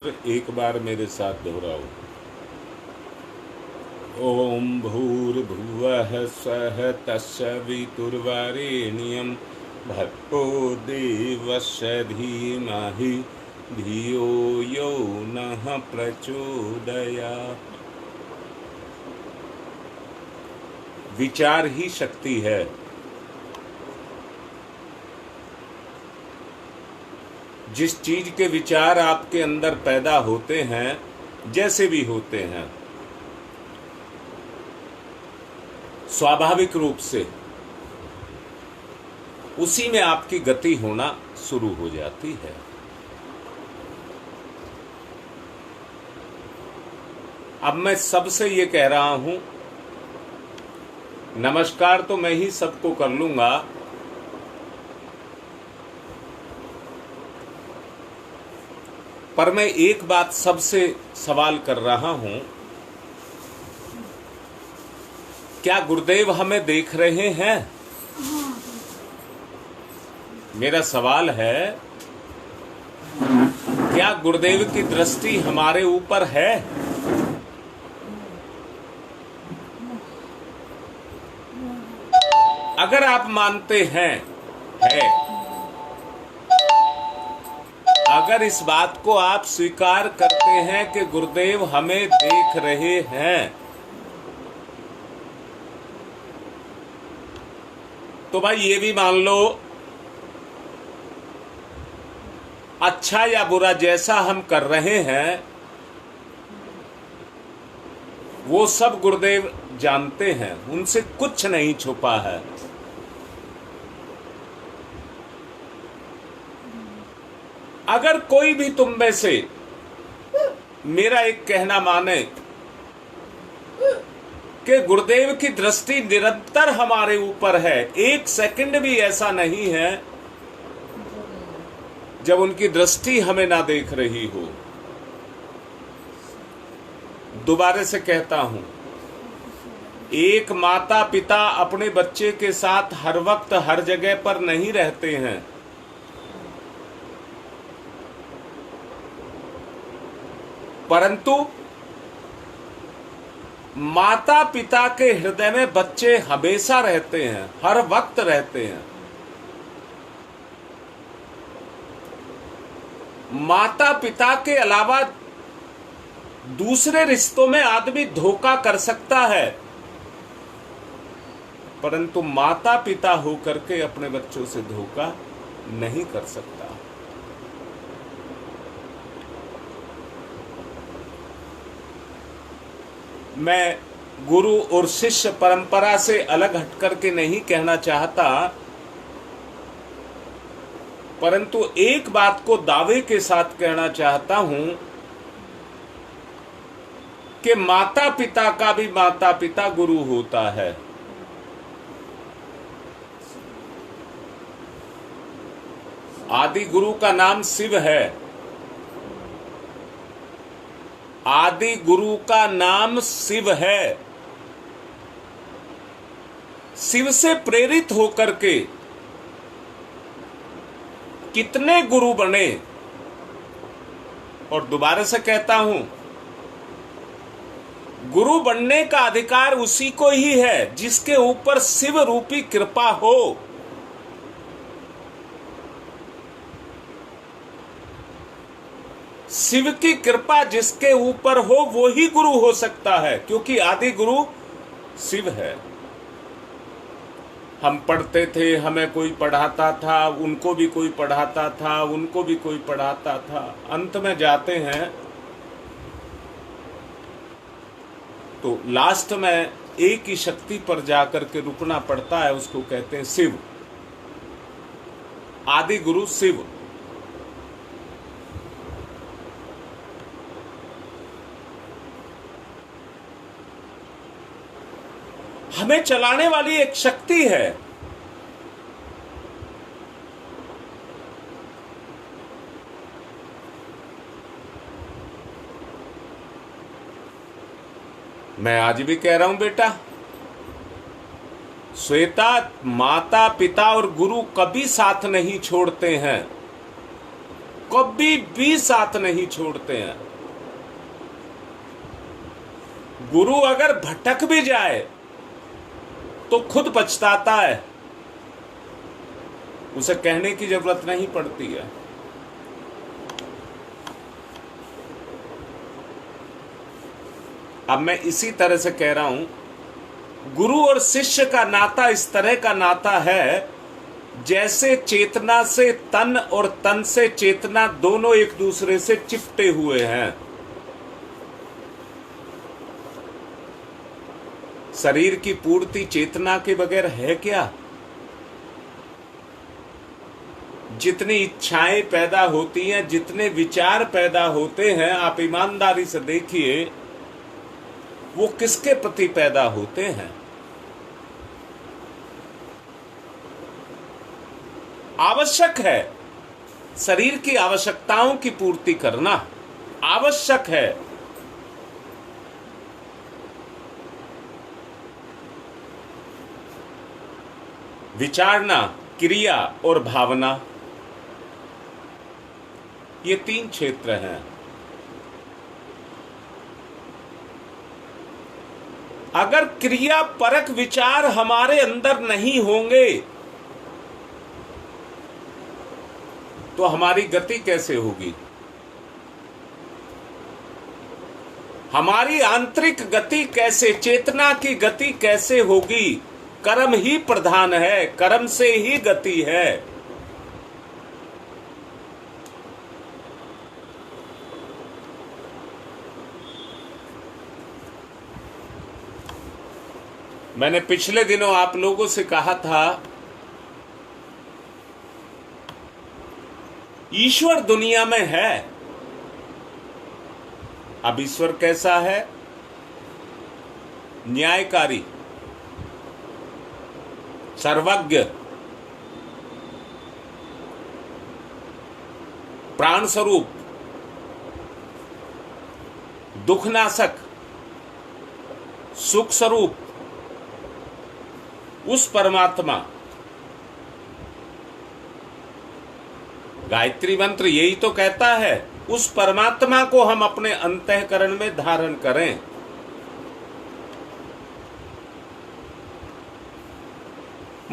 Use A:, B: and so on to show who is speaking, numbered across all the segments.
A: एक बार मेरे साथ दोहराओ। ओम भूर्भुवः स्वः तत्सवितुर्वरेण्यं भर्गो देवस्य धीमहि धियो यो नः प्रचोदयात्। विचार ही शक्ति है। जिस चीज के विचार आपके अंदर पैदा होते हैं, जैसे भी होते हैं, स्वाभाविक रूप से उसी में आपकी गति होना शुरू हो जाती है। अब मैं सबसे ये कह रहा हूं, नमस्कार तो मैं ही सबको कर लूंगा, पर मैं एक बात सबसे सवाल कर रहा हूं, क्या गुरुदेव हमें देख रहे हैं? मेरा सवाल है, क्या गुरुदेव की दृष्टि हमारे ऊपर है? अगर आप मानते हैं है, अगर इस बात को आप स्वीकार करते हैं कि गुरुदेव हमें देख रहे हैं, तो भाई ये भी मान लो, अच्छा या बुरा जैसा हम कर रहे हैं वो सब गुरुदेव जानते हैं, उनसे कुछ नहीं छुपा है। अगर कोई भी तुम में से मेरा एक कहना माने कि गुरुदेव की दृष्टि निरंतर हमारे ऊपर है, एक सेकंड भी ऐसा नहीं है जब उनकी दृष्टि हमें ना देख रही हो। दोबारा से कहता हूं, एक माता पिता अपने बच्चे के साथ हर वक्त हर जगह पर नहीं रहते हैं, परंतु माता पिता के हृदय में बच्चे हमेशा रहते हैं, हर वक्त रहते हैं। माता पिता के अलावा दूसरे रिश्तों में आदमी धोखा कर सकता है, परंतु माता पिता होकर के अपने बच्चों से धोखा नहीं कर सकता। मैं गुरु और शिष्य परंपरा से अलग हटकर के नहीं कहना चाहता, परंतु एक बात को दावे के साथ कहना चाहता हूं कि माता पिता का भी माता पिता गुरु होता है। आदि गुरु का नाम शिव है। आदि गुरु का नाम शिव है। शिव से प्रेरित होकर के कितने गुरु बने, और दोबारा से कहता हूं, गुरु बनने का अधिकार उसी को ही है जिसके ऊपर शिव रूपी कृपा हो। शिव की कृपा जिसके ऊपर हो वो ही गुरु हो सकता है, क्योंकि आदि गुरु शिव है। हम पढ़ते थे, हमें कोई पढ़ाता था, उनको भी कोई पढ़ाता था, उनको भी कोई पढ़ाता था, अंत में जाते हैं तो लास्ट में एक ही शक्ति पर जाकर के रुकना पड़ता है, उसको कहते हैं शिव। आदि गुरु शिव। हमें चलाने वाली एक शक्ति है। मैं आज भी कह रहा हूं बेटा, श्वेता, माता पिता और गुरु कभी साथ नहीं छोड़ते हैं। कभी भी साथ नहीं छोड़ते हैं। गुरु अगर भटक भी जाए तो खुद पछताता है, उसे कहने की जरूरत नहीं पड़ती है। अब मैं इसी तरह से कह रहा हूं, गुरु और शिष्य का नाता इस तरह का नाता है जैसे चेतना से तन और तन से चेतना दोनों एक दूसरे से चिपटे हुए हैं। शरीर की पूर्ति चेतना के बगैर है क्या? जितनी इच्छाएं पैदा होती हैं, जितने विचार पैदा होते हैं, आप ईमानदारी से देखिए वो किसके प्रति पैदा होते हैं? आवश्यक है शरीर की आवश्यकताओं की पूर्ति करना, आवश्यक है। विचारना, क्रिया और भावना, ये 3 क्षेत्र हैं। अगर क्रिया परक विचार हमारे अंदर नहीं होंगे तो हमारी गति कैसे होगी? हमारी आंतरिक गति कैसे, चेतना की गति कैसे होगी? कर्म ही प्रधान है, कर्म से ही गति है। मैंने पिछले दिनों आप लोगों से कहा था, ईश्वर दुनिया में है। अब ईश्वर कैसा है? न्यायकारी, सर्वज्ञ, प्राण स्वरूप, दुखनाशक, सुख स्वरूप, उस परमात्मा। गायत्री मंत्र यही तो कहता है, उस परमात्मा को हम अपने अंतःकरण में धारण करें।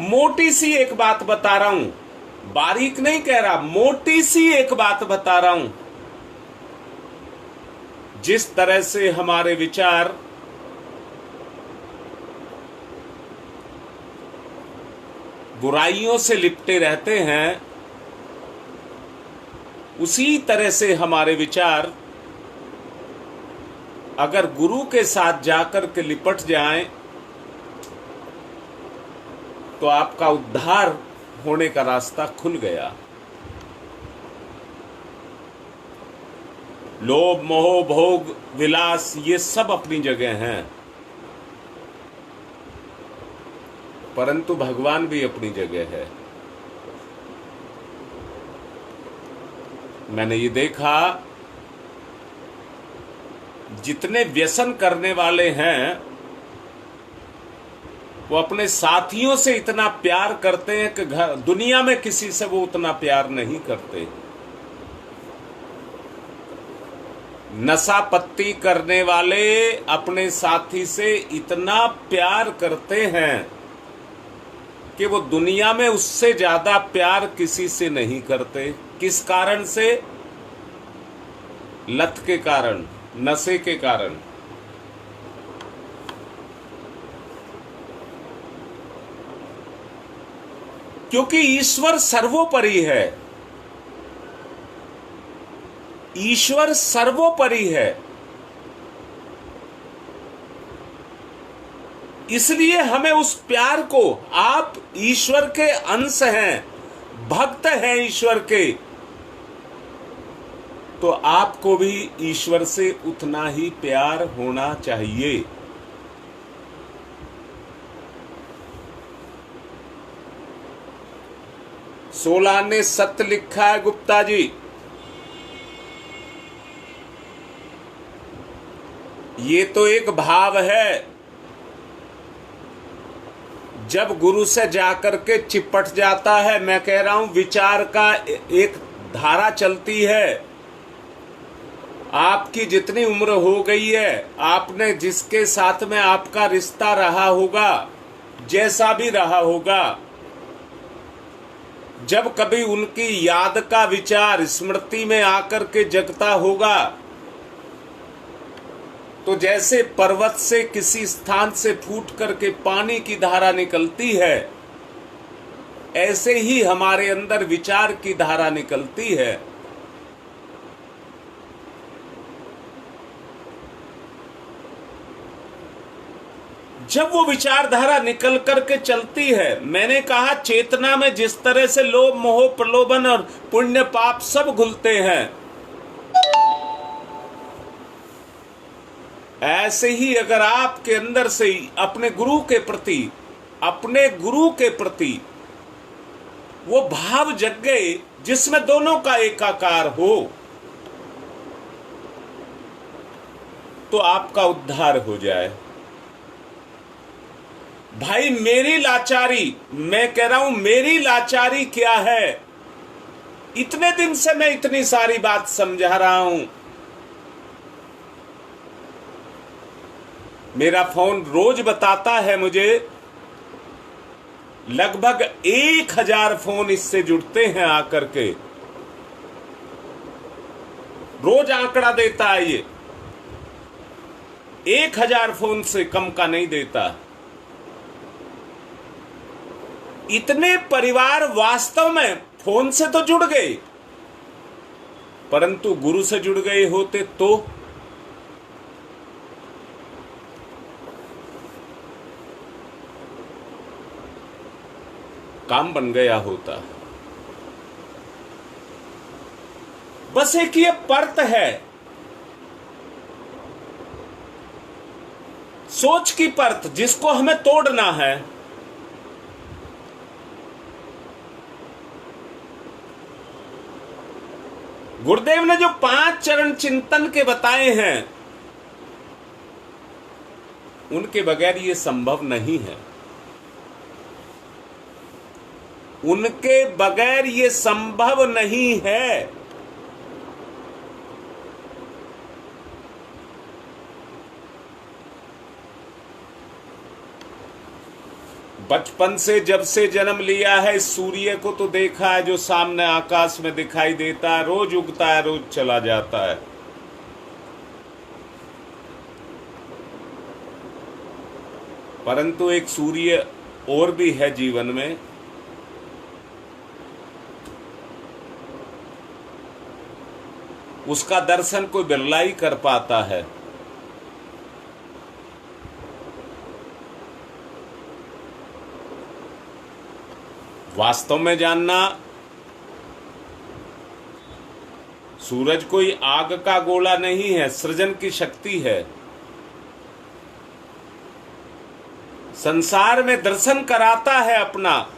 A: मोटी सी एक बात बता रहा हूं, बारीक नहीं कह रहा, मोटी सी एक बात बता रहा हूं। जिस तरह से हमारे विचार बुराइयों से लिपटे रहते हैं, उसी तरह से हमारे विचार अगर गुरु के साथ जाकर के लिपट जाएं तो आपका उद्धार होने का रास्ता खुल गया। लोभ, मोह, भोग, विलास, ये सब अपनी जगह हैं, परंतु भगवान भी अपनी जगह है। मैंने ये देखा, जितने व्यसन करने वाले हैं वो अपने साथियों से इतना प्यार करते हैं कि दुनिया में किसी से वो उतना प्यार नहीं करते। नशा पत्ती करने वाले अपने साथी से इतना प्यार करते हैं कि वो दुनिया में उससे ज्यादा प्यार किसी से नहीं करते। किस कारण से? लत के कारण, नशे के कारण। क्योंकि ईश्वर सर्वोपरि है, ईश्वर सर्वोपरि है। इसलिए हमें उस प्यार को, आप ईश्वर के अंश हैं, भक्त हैं ईश्वर के, तो आपको भी ईश्वर से उतना ही प्यार होना चाहिए। सोलह ने सत्य लिखा है गुप्ता जी। ये तो एक भाव है, जब गुरु से जाकर के चिपट जाता है। मैं कह रहा हूं विचार का एक धारा चलती है। आपकी जितनी उम्र हो गई है, आपने जिसके साथ में आपका रिश्ता रहा होगा, जैसा भी रहा होगा, जब कभी उनकी याद का विचार स्मृति में आकर के जगता होगा, तो जैसे पर्वत से किसी स्थान से फूट करके पानी की धारा निकलती है, ऐसे ही हमारे अंदर विचार की धारा निकलती है। जब वो विचारधारा निकल करके चलती है, मैंने कहा चेतना में जिस तरह से लोभ मोह प्रलोभन और पुण्य पाप सब घुलते हैं, ऐसे ही अगर आपके अंदर से अपने गुरु के प्रति वो भाव जग गए जिसमें दोनों का एकाकार हो, तो आपका उद्धार हो जाए। भाई मेरी लाचारी, मैं कह रहा हूं मेरी लाचारी क्या है, इतने दिन से मैं इतनी सारी बात समझा रहा हूं। मेरा फोन रोज बताता है मुझे, लगभग 1000 फोन इससे जुड़ते हैं आकर के, रोज आंकड़ा देता है ये, 1000 फोन से कम का नहीं देता। इतने परिवार वास्तव में फोन से तो जुड़ गए, परंतु गुरु से जुड़ गए होते तो काम बन गया होता। बस एक ये परत है, सोच की परत, जिसको हमें तोड़ना है। गुरुदेव ने जो 5 चरण चिंतन के बताए हैं, उनके बगैर ये संभव नहीं है, उनके बगैर ये संभव नहीं है। बचपन से जब से जन्म लिया है, सूर्य को तो देखा है जो सामने आकाश में दिखाई देता है, रोज उगता है रोज चला जाता है। परंतु एक सूर्य और भी है जीवन में, उसका दर्शन कोई बिरला ही कर पाता है। वास्तव में जानना, सूरज कोई आग का गोला नहीं है, सृजन की शक्ति है। संसार में दर्शन कराता है अपना।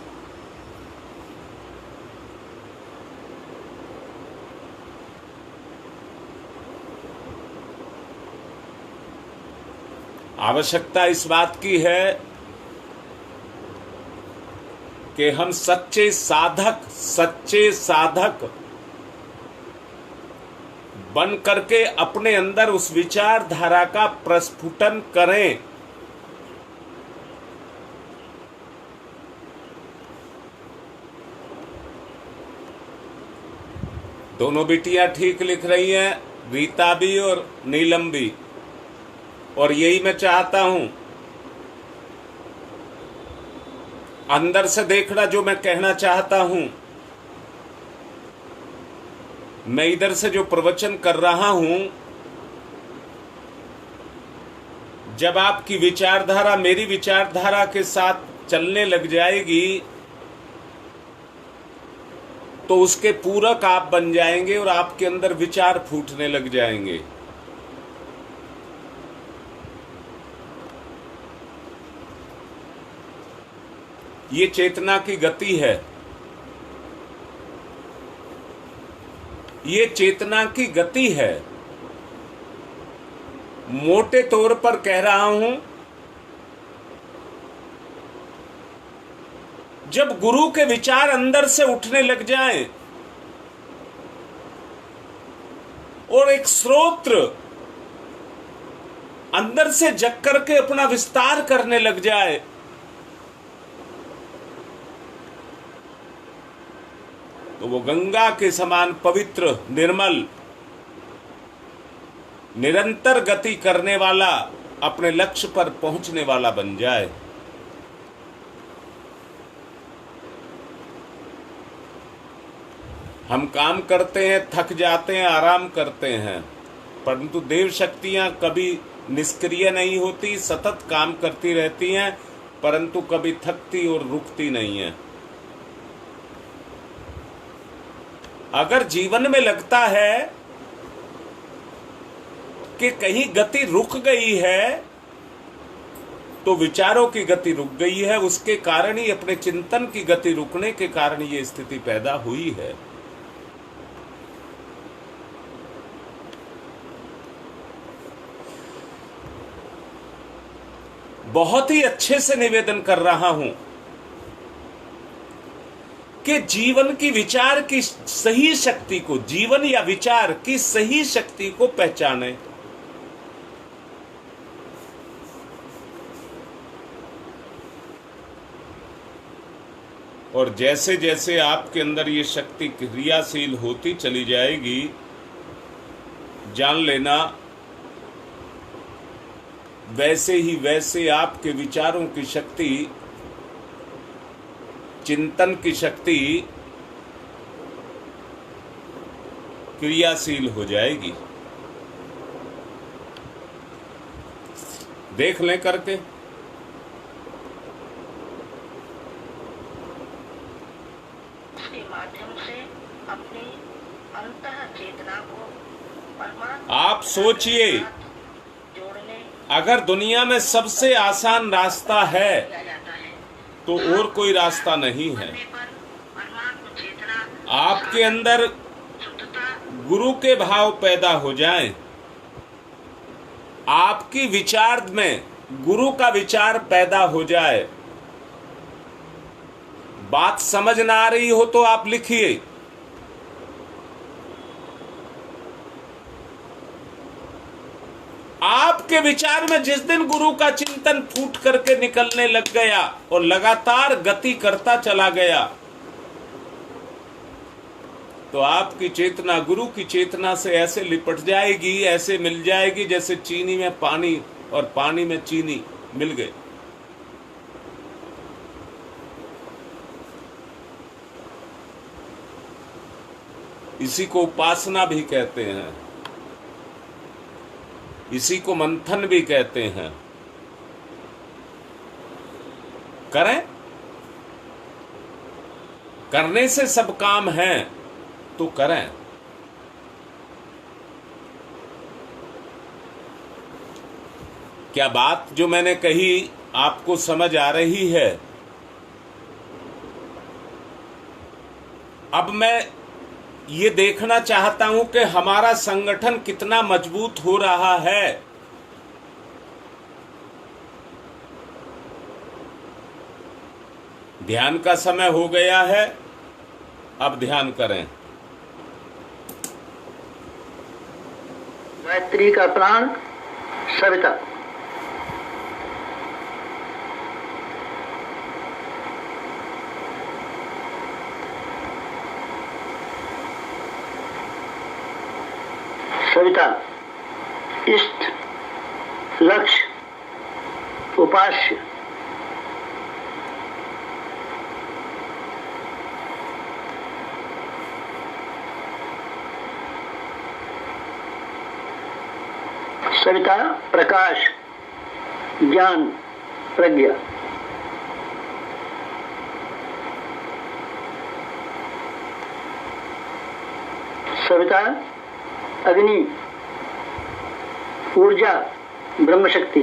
A: आवश्यकता इस बात की है कि हम सच्चे साधक बन करके अपने अंदर उस विचारधारा का प्रस्फुटन करें। दोनों बिटियां ठीक लिख रही हैं, रीता भी और नीलम भी, और यही मैं चाहता हूं, अंदर से देखना जो मैं कहना चाहता हूं। मैं इधर से जो प्रवचन कर रहा हूं, जब आपकी विचारधारा मेरी विचारधारा के साथ चलने लग जाएगी, तो उसके पूरक आप बन जाएंगे और आपके अंदर विचार फूटने लग जाएंगे। ये चेतना की गति है, ये चेतना की गति है। मोटे तौर पर कह रहा हूं, जब गुरु के विचार अंदर से उठने लग जाएं, और एक स्रोत्र अंदर से जग करके अपना विस्तार करने लग जाए, तो वो गंगा के समान पवित्र, निर्मल, निरंतर गति करने वाला, अपने लक्ष्य पर पहुंचने वाला बन जाए। हम काम करते हैं, थक जाते हैं, आराम करते हैं, परंतु देव शक्तियां कभी निष्क्रिय नहीं होती, सतत काम करती रहती हैं, परंतु कभी थकती और रुकती नहीं है। अगर जीवन में लगता है कि कहीं गति रुक गई है, तो विचारों की गति रुक गई है, उसके कारण ही, अपने चिंतन की गति रुकने के कारण ये स्थिति पैदा हुई है। बहुत ही अच्छे से निवेदन कर रहा हूं कि जीवन की विचार की सही शक्ति को, जीवन या विचार की सही शक्ति को पहचाने। और जैसे जैसे आपके अंदर ये शक्ति क्रियाशील होती चली जाएगी, जान लेना वैसे ही वैसे आपके विचारों की शक्ति, चिंतन की शक्ति क्रियाशील हो जाएगी। देख लें करके।
B: इसके माध्यम से अपनी अंतः चेतना को
A: आप सोचिए,
B: जोड़ने
A: अगर दुनिया में सबसे आसान रास्ता है तो और कोई रास्ता नहीं है।
B: परमात्म चेतना
A: आपके अंदर गुरु के भाव पैदा हो जाएं, आपकी विचार में गुरु का विचार पैदा हो जाए। बात समझ ना आ रही हो तो आप लिखिए। आपके विचार में जिस दिन गुरु का चिंतन फूट करके निकलने लग गया और लगातार गति करता चला गया, तो आपकी चेतना गुरु की चेतना से ऐसे लिपट जाएगी, ऐसे मिल जाएगी जैसे चीनी में पानी और पानी में चीनी मिल गए। इसी को उपासना भी कहते हैं, इसी को मंथन भी कहते हैं। करें, करने से सब काम है तो करें। क्या बात जो मैंने कही आपको समझ आ रही है? अब मैं ये देखना चाहता हूं कि हमारा संगठन कितना मजबूत हो रहा है। ध्यान का समय हो गया है, अब ध्यान करें।
B: गायत्री का प्राण सविता। सविता इष्ट, लक्ष्य, उपास्य। सविता प्रकाश, ज्ञान, प्रज्ञा। सविता अग्नि, ऊर्जा, ब्रह्म शक्ति।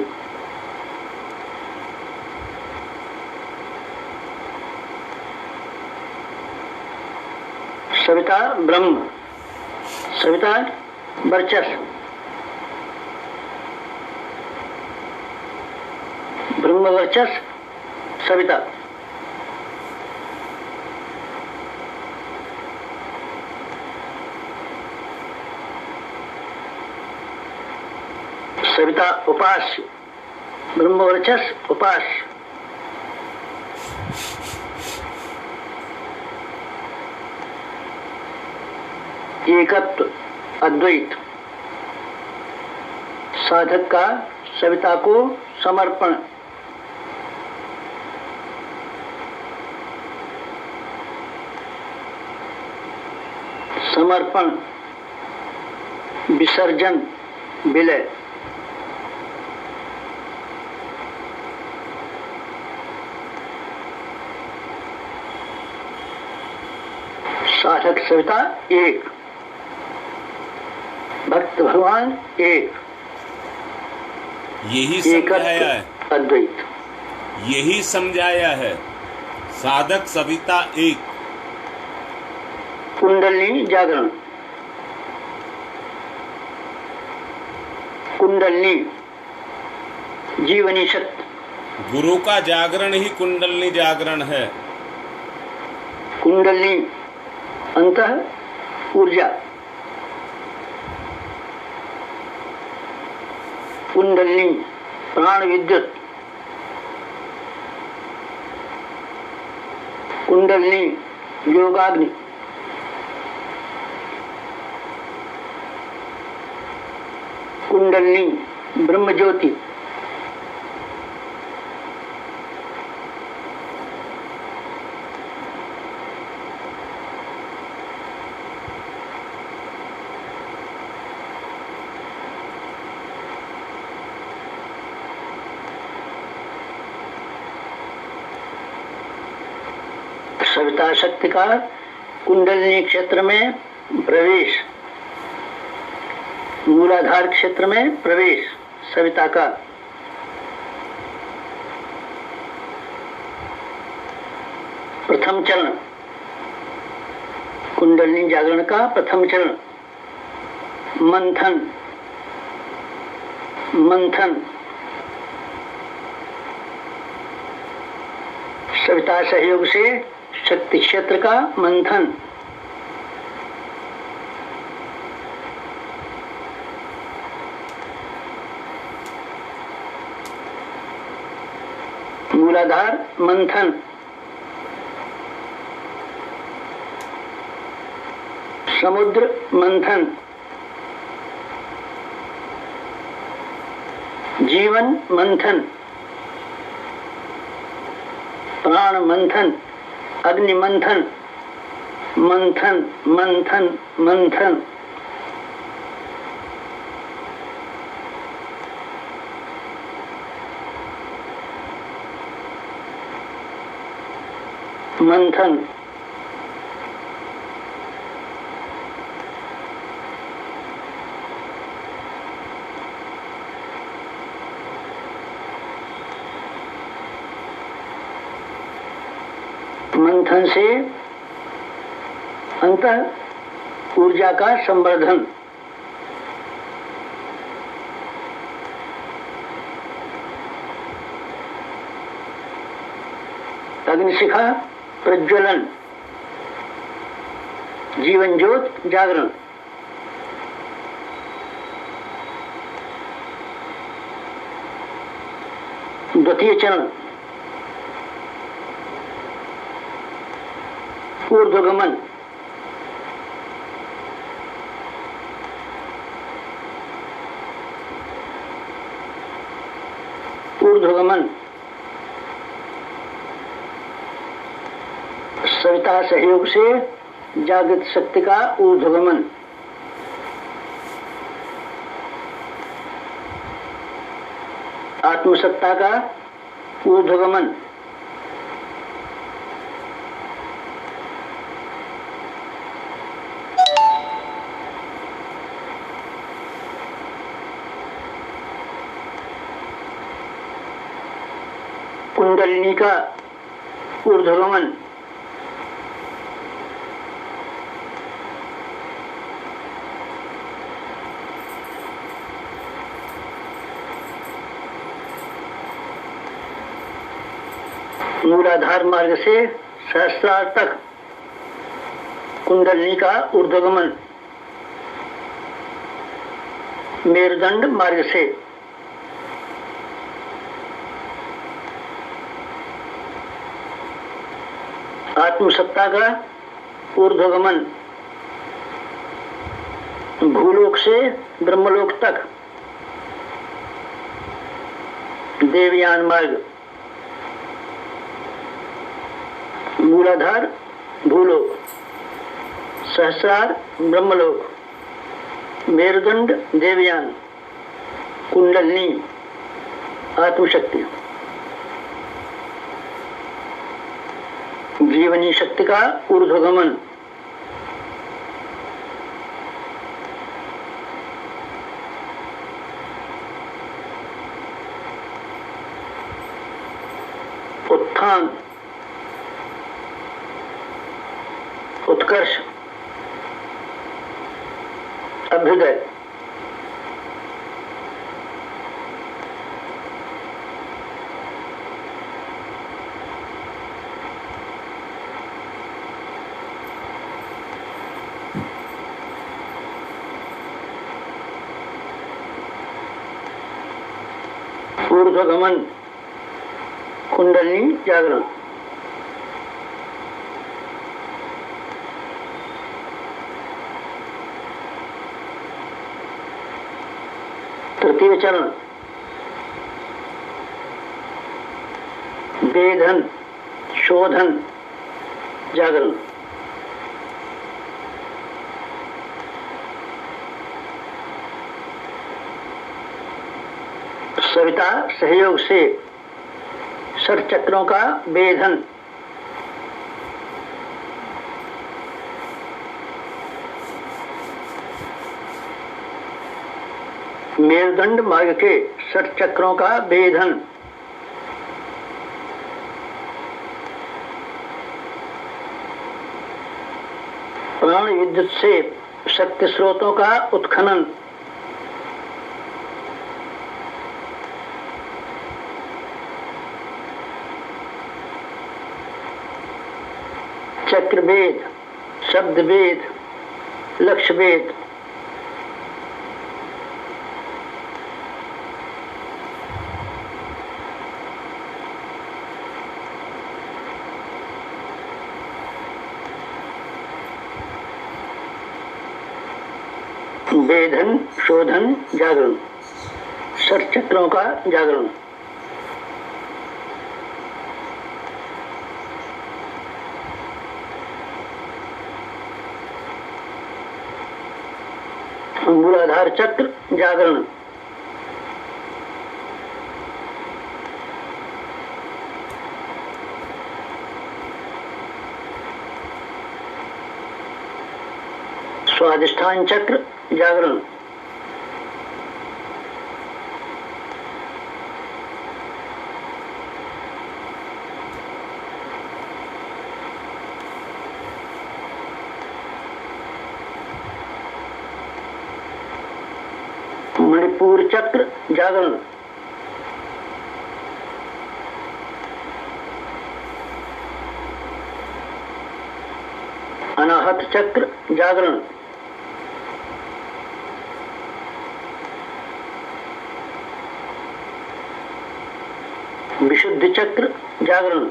B: सविता ब्रह्म, सविता वर्चस्व, ब्रह्म वर्चस्व सविता। सविता उपास्य, ब्रह्मवर्चस उपास्य। एकत्व अद्वैत, साधक का सविता को समर्पण। समर्पण विसर्जन विलय। साधक सविता एक, भक्त भगवान एक।
A: यही समझाया है,
B: अद्वैत
A: यही समझाया है। साधक सविता एक।
B: कुंडलिनी जागरण, कुंडलिनी जीवनी शक्ति।
A: गुरु का जागरण ही कुंडलिनी जागरण है।
B: कुंडलिनी अंतः ऊर्जा, कुंडलिनी प्राण विद्युत, कुंडलिनी योगाग्नि, कुंडलिनी ब्रह्म ज्योति, सविता शक्ति का कुंडलिनी क्षेत्र में प्रवेश, मूलाधार क्षेत्र में प्रवेश सविता का। प्रथम चरण कुंडलिनी जागरण का प्रथम चरण मंथन, मंथन सविता सहयोग से शक्ति क्षेत्र का मंथन। मूलाधार मंथन, समुद्र मंथन, जीवन मंथन, प्राण मंथन, अग्नि मंथन, मंथन मंथन मंथन। मंथन मंथन से अंतः ऊर्जा का संवर्धन। अग्निशिखा प्रज्वलन, जीवन ज्योत जागरण। द्वितीय चरण ऊर्ध्वगमन, ऊर्ध्वगमन सविता सहयोग से जागृत शक्ति का ऊर्ध्वगमन। आत्मसत्ता का ऊर्ध्वगमन। कुंडलिनी का ऊर्ध्वगमन। मूलाधार मार्ग से सहस्रार तक कुंडलिनी का ऊर्ध्वगमन। मेरुदंड मार्ग से आत्मसत्ता का ऊर्ध्वगमन, भूलोक से ब्रह्मलोक तक देवयान मार्ग, मूलाधार भूलोक, सहस्रार ब्रह्मलोक, मेरुदंड देवयान, कुंडलिनी आत्मशक्ति, जीवनी शक्ति का ऊर्ध्वगमन, उत्थान, उत्कर्ष, अभ्युदय, ऊर्ध्वगमन, कुंडलिनी जागरण, तृतीय चरण वेधन, शोधन, जागरण, सविता सहयोग से षट चक्रों का वेधन, मेरुदंड मार्ग के षट चक्रों का वेधन, प्राण विद्युत से शक्ति स्रोतों का उत्खनन, चक्र भेद, शब्द भेद, लक्ष्य भेद, वेधन, शोधन, जागरण, षट चक्रों का जागरण, मूलाधार चक्र जागरण, स्वाधिष्ठान चक्र जागरण, मणिपुर चक्र जागरण, अनाहत चक्र जागरण, विशुद्ध चक्र जागरण,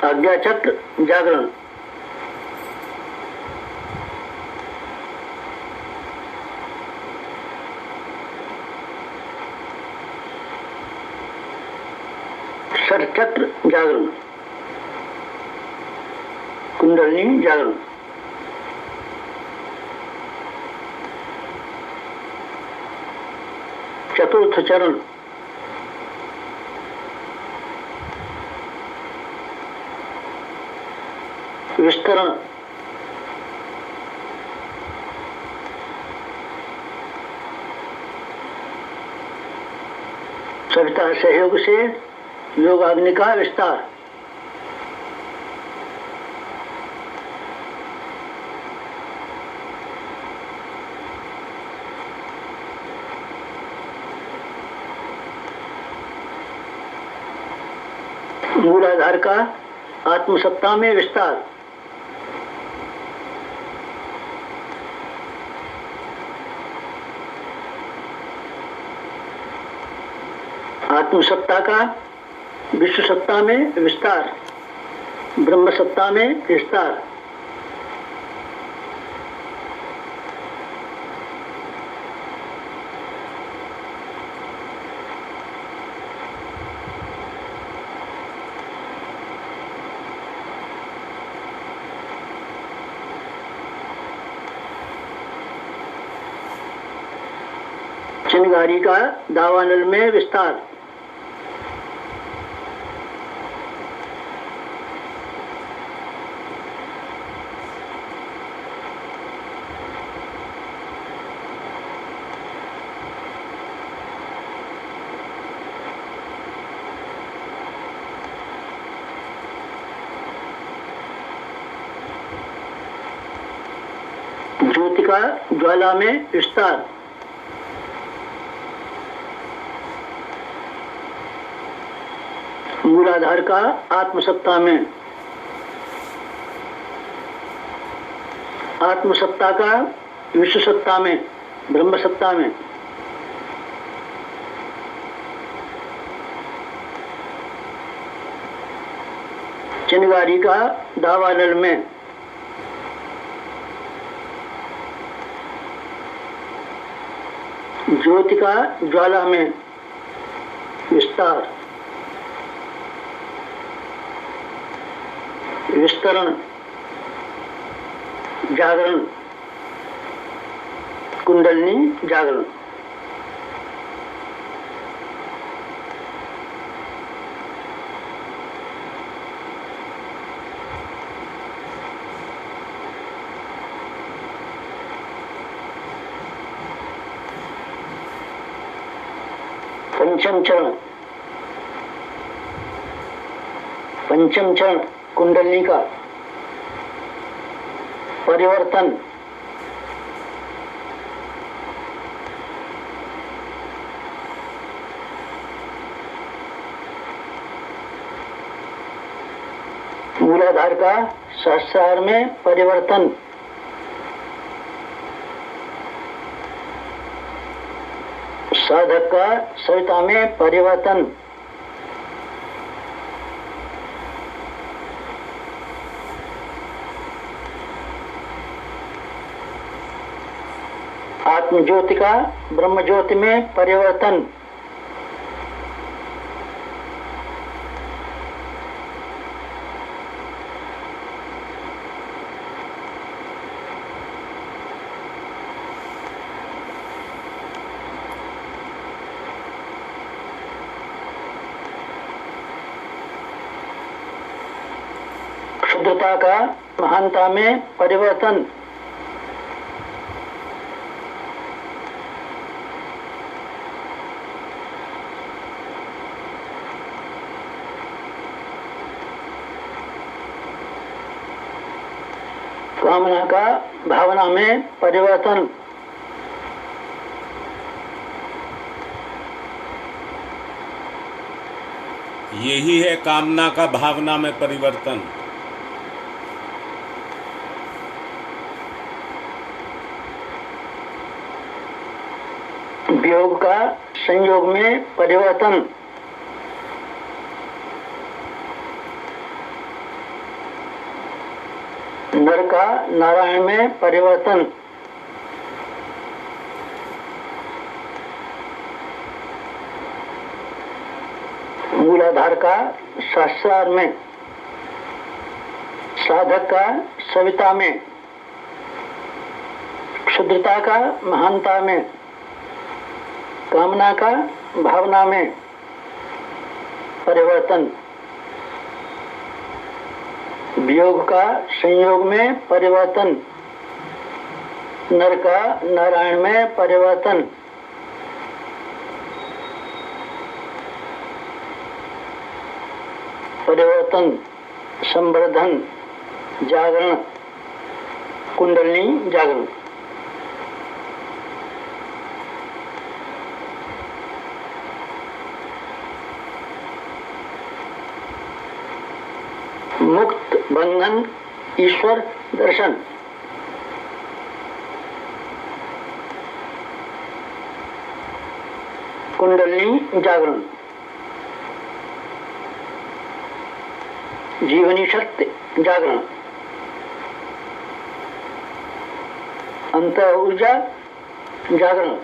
B: आज्ञा चक्र जागरण, षट चक्र जागरण, कुंडलिनी जागरण, चतुर्थ चरण विस्तरण, सविता सहयोग से योगाग्नि का विस्तार, मूलाधार का आत्मसत्ता में विस्तार, आत्मसत्ता का विश्व सत्ता में विस्तार, ब्रह्म सत्ता में विस्तार। चिंगारी का दावानल में विस्तार, ज्योति का ज्वाला में विस्तार, मूलाधार का आत्मसत्ता में, आत्मसत्ता का विश्व सत्ता में, ब्रह्म सत्ता में, चिंगारी का दावानल में, ज्योति का ज्वाला में विस्तार, विस्तरण, जागरण, कुंडलिनी जागरण। पंचम चरण, पंचम चरण कुंडलिनी का परिवर्तन, मूलाधार का सहस्रार में परिवर्तन, साधक का सविता में परिवर्तन, आत्म ज्योति का ब्रह्म ज्योति में परिवर्तन, शुद्धता का महानता में परिवर्तन, कामना का भावना में परिवर्तन,
A: यही है कामना का भावना में परिवर्तन।
B: वियोग का संयोग में परिवर्तन, नर का नारायण में परिवर्तन, मूलाधार का सहस्रार में, साधक का सविता में, क्षुद्रता का महानता में, कामना का भावना में परिवर्तन, वियोग का संयोग में परिवर्तन, नर का नारायण में परिवर्तन, परिवर्तन, संवर्धन, जागरण, कुंडलिनी जागरण। मुक्त बंधन ईश्वर दर्शन, कुंडलिनी जागरण। जीवनी शक्ति जागरण, अंत ऊर्जा जागरण,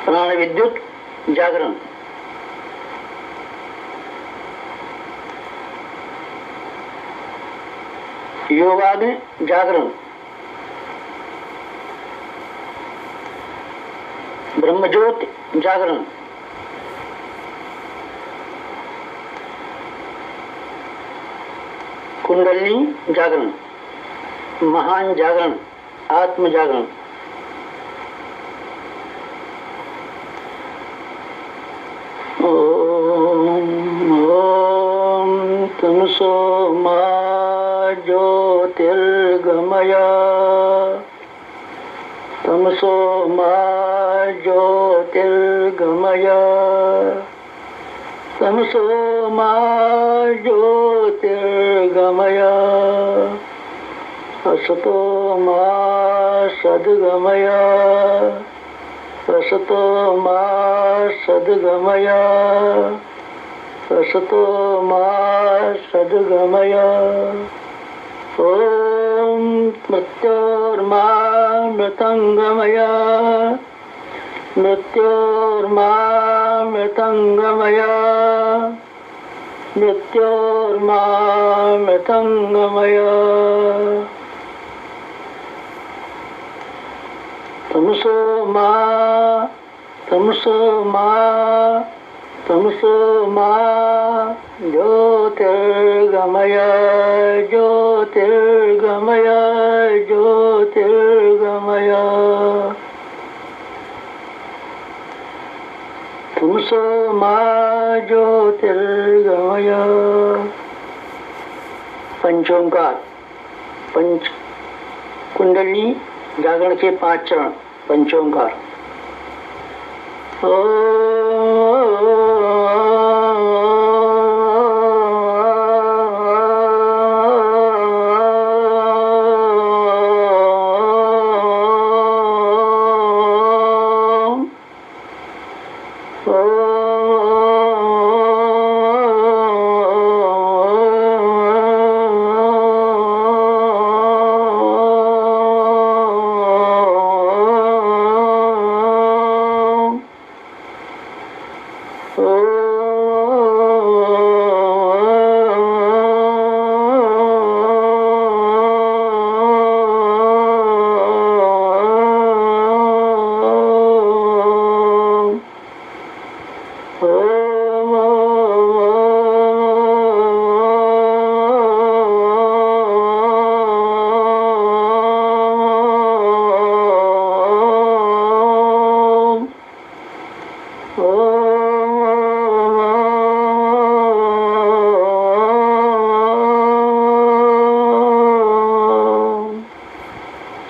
B: प्राण विद्युत जागरण, योगाग्नि जागरण, ब्रह्मज्योति जागरण, कुंडलिनी जागरण, महान जागरण, आत्म जागरण, ओम तमसो मा ज्योतिर्गमय, तमसो मा ज्योतिर्गमय, तमसो मा ज्योतिर्गमय, असतो मा सद्गमय, असतो मा सद्गमय, असतो मा सद्गमय। ओम मृत्योर्मा मृतंगमय, मृत्योर्मा मृतंगमय, मृत्योर्मा मृतंगमय। तमसो मा तमसो मा तमसो मा ज्योतिर्गमय, ज्योतिर्गमय, ज्योतिर्गमय। तमसो मा ज्योतिर्गमय। पंचोंकार, पंच कुंडली जागरण के 5 चरण। पंचोंकार।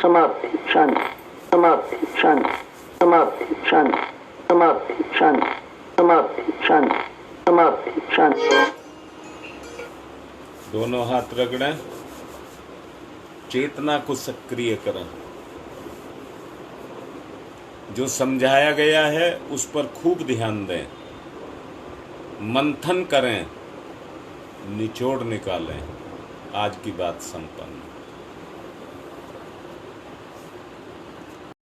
B: समाप्ति शांति, समाप्ति शांति, समाप्ति शांति, समाप्ति शांति, समाप्ति शांति, समाप्ति शांति।
A: दोनों हाथ रगड़ें, चेतना को सक्रिय करें। जो समझाया गया है उस पर खूब ध्यान दें, मंथन करें, निचोड़ निकालें। आज की बात संपन्न।